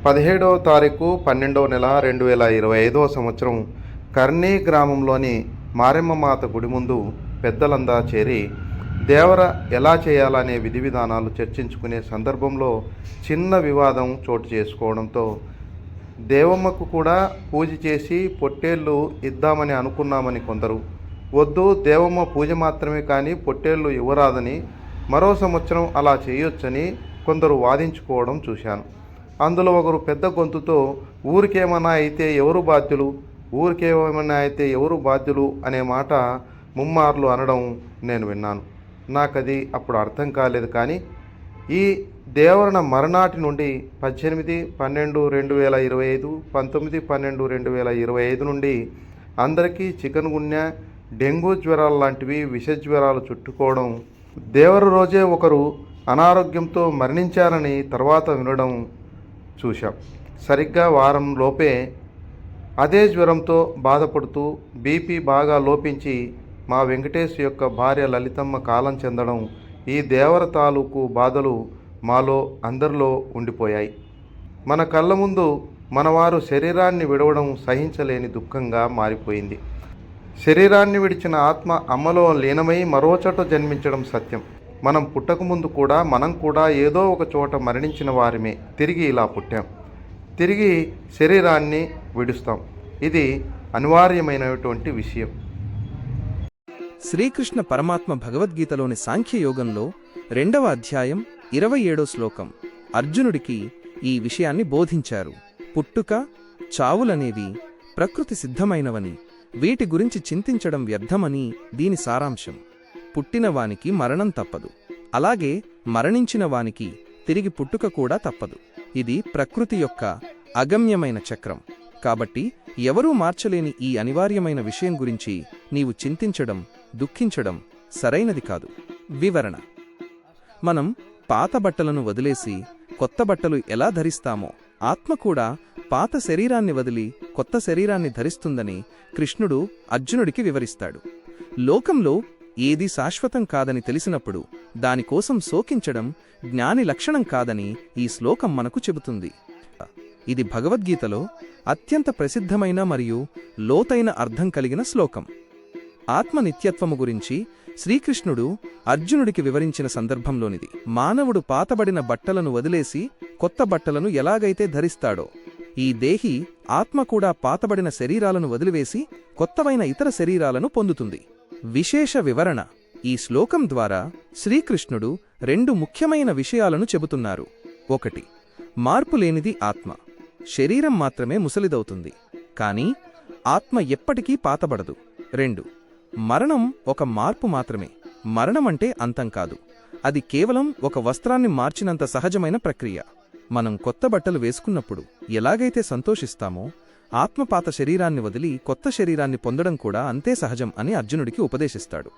17వ తారీఖు 12వ నెల 2025వ సంవత్సరం కర్నీ గ్రామంలోని మారెమ్మ మాత గుడి ముందు పెద్దలందా చేరి దేవర ఎలా చేయాలనే విధి విధానాలు చర్చించుకునే సందర్భంలో చిన్న వివాదం చోటు చేసుకోవడంతో దేవమ్మకు కూడా పూజ చేసి పొట్టేళ్ళు ఇద్దామని అనుకున్నామని కొందరు, వద్దు దేవమ్మ పూజ మాత్రమే కానీ పొట్టేళ్ళు ఇవ్వరాదని, మరో సంవత్సరం అలా చేయొచ్చని కొందరు వాదించుకోవడం చూశాను. అందులో ఒకరు పెద్ద గొంతుతో ఊరికేమన్నా అయితే ఎవరు బాధ్యులు అనే మాట ముమ్మార్లు అనడం నేను విన్నాను. నాకది అప్పుడు అర్థం కాలేదు. కానీ ఈ దేవరణ మరునాటి నుండి 18/12/2025 19/12/2025 నుండి అందరికీ చికెన్ గున్యా, డెంగ్యూ జ్వరాలు లాంటివి విష జ్వరాలు చుట్టుకోవడం, దేవర రోజే ఒకరు అనారోగ్యంతో మరణించారని తర్వాత వినడం చూశాం. సరిగ్గా వారం లోపే అదే జ్వరంతో బాధపడుతూ బీపీ బాగా లోపించి మా వెంకటేష్ యొక్క భార్య లలితమ్మ కాలం చెందడం, ఈ దేవర తాలూకు బాధలు మాలో అందరిలో ఉండిపోయాయి. మన కళ్ళ ముందు మనవారు శరీరాన్ని విడవడం సహించలేని దుఃఖంగా మారిపోయింది. శరీరాన్ని విడిచిన ఆత్మ అమ్మలో లీనమై మరో చోట జన్మించడం సత్యం. మనం పుట్టకముందు కూడా మనం కూడా ఏదో ఒక చోట మరణించిన వారిమే. తిరిగి ఇలా పుట్టాం, తిరిగి శరీరాన్ని విడుస్తాం. ఇది అనివార్యమైనటువంటి విషయం. శ్రీకృష్ణ పరమాత్మ భగవద్గీతలోని సాంఖ్యయోగంలో 2వ అధ్యాయం 27వ శ్లోకం అర్జునుడికి ఈ విషయాన్ని బోధించారు. పుట్టుక, చావులనేవి ప్రకృతి సిద్ధమైనవని, వీటి గురించి చింతించడం వ్యర్థమని దీని సారాంశం. పుట్టినవానికి మరణం తప్పదు, అలాగే మరణించిన వానికి తిరిగి పుట్టుక కూడా తప్పదు. ఇది ప్రకృతి యొక్క అగమ్యమైన చక్రం. కాబట్టి ఎవరూ మార్చలేని ఈ అనివార్యమైన విషయం గురించి నీవు చింతించడం, దుఃఖించడం సరైనది కాదు. వివరణ: మనం పాత బట్టలను వదిలేసి కొత్త బట్టలు ఎలా ధరిస్తామో, ఆత్మ కూడా పాత శరీరాన్ని వదిలి కొత్త శరీరాన్ని ధరిస్తుందని కృష్ణుడు అర్జునుడికి వివరిస్తాడు. లోకంలో ఏదీ శాశ్వతం కాదని తెలిసినప్పుడు దానికోసం శోకించడం జ్ఞాని లక్షణం కాదని ఈ శ్లోకం మనకు చెబుతుంది. ఇది భగవద్గీతలో అత్యంత ప్రసిద్ధమైన మరియు లోతైన అర్థం కలిగిన శ్లోకం. ఆత్మ నిత్యత్వము గురించి శ్రీకృష్ణుడు అర్జునుడికి వివరించిన సందర్భంలోనిది. మానవుడు పాతబడిన బట్టలను వదిలేసి కొత్త బట్టలను ఎలాగైతే ధరిస్తాడో, ఈ దేహి ఆత్మ కూడా పాతబడిన శరీరాలను వదిలివేసి కొత్తవైన ఇతర శరీరాలను పొందుతుంది. విశేష వివరణ: ఈ శ్లోకం ద్వారా శ్రీకృష్ణుడు 2 ముఖ్యమైన విషయాలను చెబుతున్నారు. 1. మార్పులేనిది ఆత్మ. శరీరం మాత్రమే ముసలిదవుతుంది, కానీ ఆత్మ ఎప్పటికీ పాతబడదు. 2. మరణం ఒక మార్పు మాత్రమే. మరణమంటే అంతం కాదు, అది కేవలం ఒక వస్త్రాన్ని మార్చినంత సహజమైన ప్రక్రియ. మనం కొత్త బట్టలు వేసుకున్నప్పుడు ఎలాగైతే సంతోషిస్తామో, ఆత్మ పాత శరీరాన్ని వదిలి కొత్త శరీరాన్ని పొందడం కూడా అంతే సహజం అని అర్జునుడికి ఉపదేశిస్తాడు.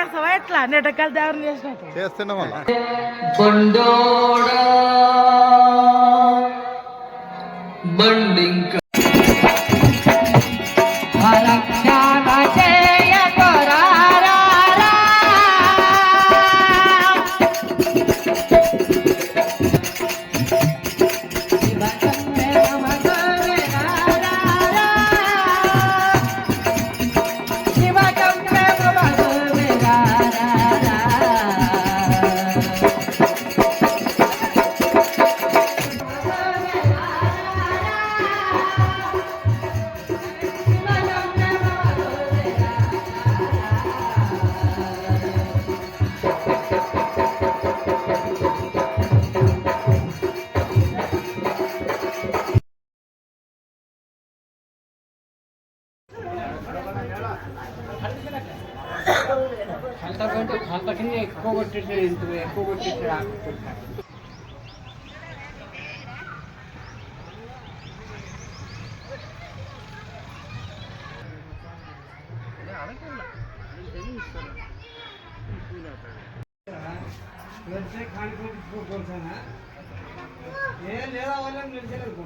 చేస్తావా ఎట్లా నెటకాలు దేవరం చేసినట్టు చేస్తున్నాం అలా. బండింక ఎక్కువ కొట్టేసాడు, ఇంత ఎక్కువ కొట్టేసాడు. లేదా వాళ్ళని నిలిచలేదు.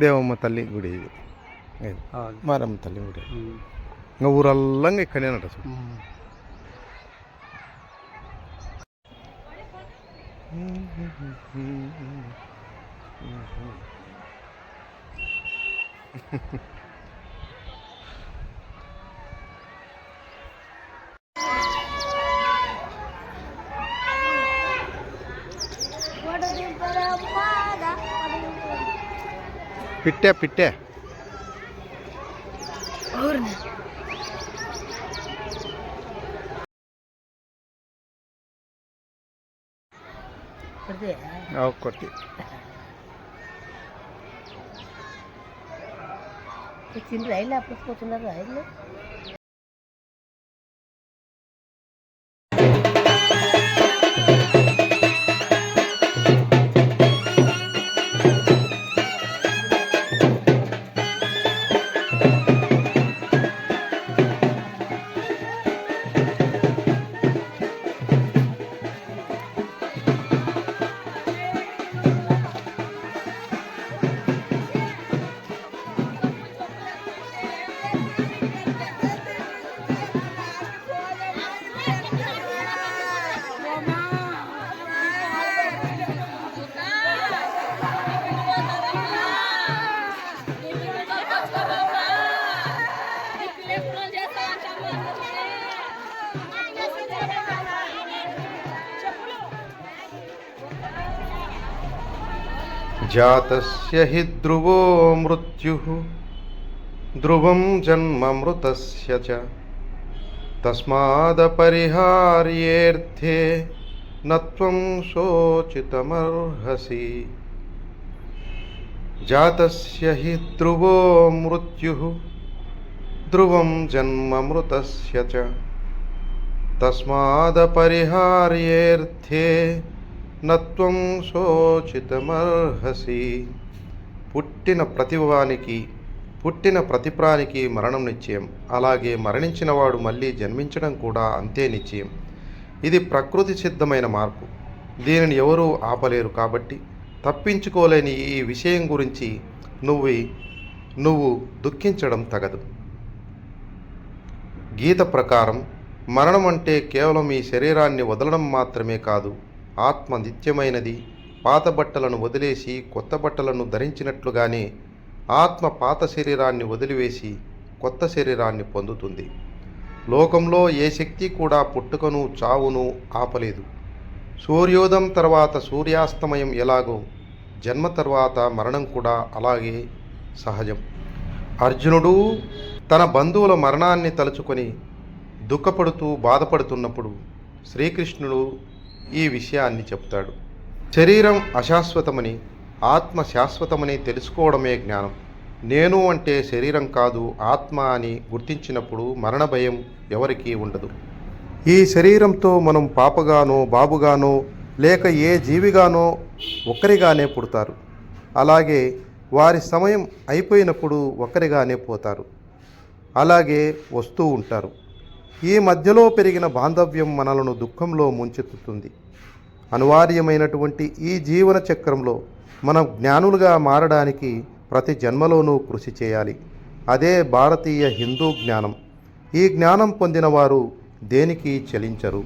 దేవమ్మ తల్లి గుడి ఇది. మారమ్మ తల్లి గుడి. ఇంకా ఊరల్లంగా ఇక్కడేనట. పిట్టే పిట్టే కొట్టి రైలు అప్పుడు పోతున్నారు రైలు. జాతస్య హి ధ్రువో మృత్యుః ధ్రువం జన్మమృతస్య చ తస్మాదపరిహార్యేర్థే నత్వం శోచితమర్హసి. జాతస్య హి ధ్రువో మృత్యుః ధ్రువం జన్మమృతస్య చ తస్మాదపరిహార్యేర్థే నత్వం శోచితమర్హసి. పుట్టిన ప్రతివానికి పుట్టిన ప్రతి ప్రాణికి మరణం నిశ్చయం. అలాగే మరణించిన వాడు మళ్ళీ జన్మించడం కూడా అంతే నిశ్చయం. ఇది ప్రకృతి సిద్ధమైన మార్పు. దీనిని ఎవరూ ఆపలేరు. కాబట్టి తప్పించుకోలేని ఈ విషయం గురించి నువ్వు దుఃఖించడం తగదు. గీత ప్రకారం మరణం అంటే కేవలం ఈ శరీరాన్ని వదలడం మాత్రమే కాదు, ఆత్మ నిత్యమైనది. పాత బట్టలను వదిలేసి కొత్త బట్టలను ధరించినట్లుగానే ఆత్మ పాత శరీరాన్ని వదిలివేసి కొత్త శరీరాన్ని పొందుతుంది. లోకంలో ఏ శక్తి కూడా పుట్టుకను చావును ఆపలేదు. సూర్యోదయం తర్వాత సూర్యాస్తమయం ఎలాగో జన్మ తర్వాత మరణం కూడా అలాగే సహజం. అర్జునుడు తన బంధువుల మరణాన్ని తలుచుకొని దుఃఖపడుతూ బాధపడుతున్నప్పుడు శ్రీకృష్ణుడు ఈ విషయాన్ని చెప్తాడు. శరీరం అశాశ్వతమని, ఆత్మ శాశ్వతమని తెలుసుకోవడమే జ్ఞానం. నేను అంటే శరీరం కాదు ఆత్మ అని గుర్తించినప్పుడు మరణ భయం ఎవరికీ ఉండదు. ఈ శరీరంతో మనం పాపగానో బాబుగానో లేక ఏ జీవిగానో ఒక్కరిగానే పుడతారు. అలాగే వారి సమయం అయిపోయినప్పుడు ఒక్కరిగానే పోతారు. అలాగే వస్తూ ఉంటారు. ఈ మధ్యలో పెరిగిన బాంధవ్యం మనలను దుఃఖంలో ముంచెత్తుతుంది. అనివార్యమైనటువంటి ఈ జీవన చక్రంలో మనం జ్ఞానులుగా మారడానికి ప్రతి జన్మలోనూ కృషి చేయాలి. అదే భారతీయ హిందూ జ్ఞానం. ఈ జ్ఞానం పొందిన వారు దేనికి చలించరు.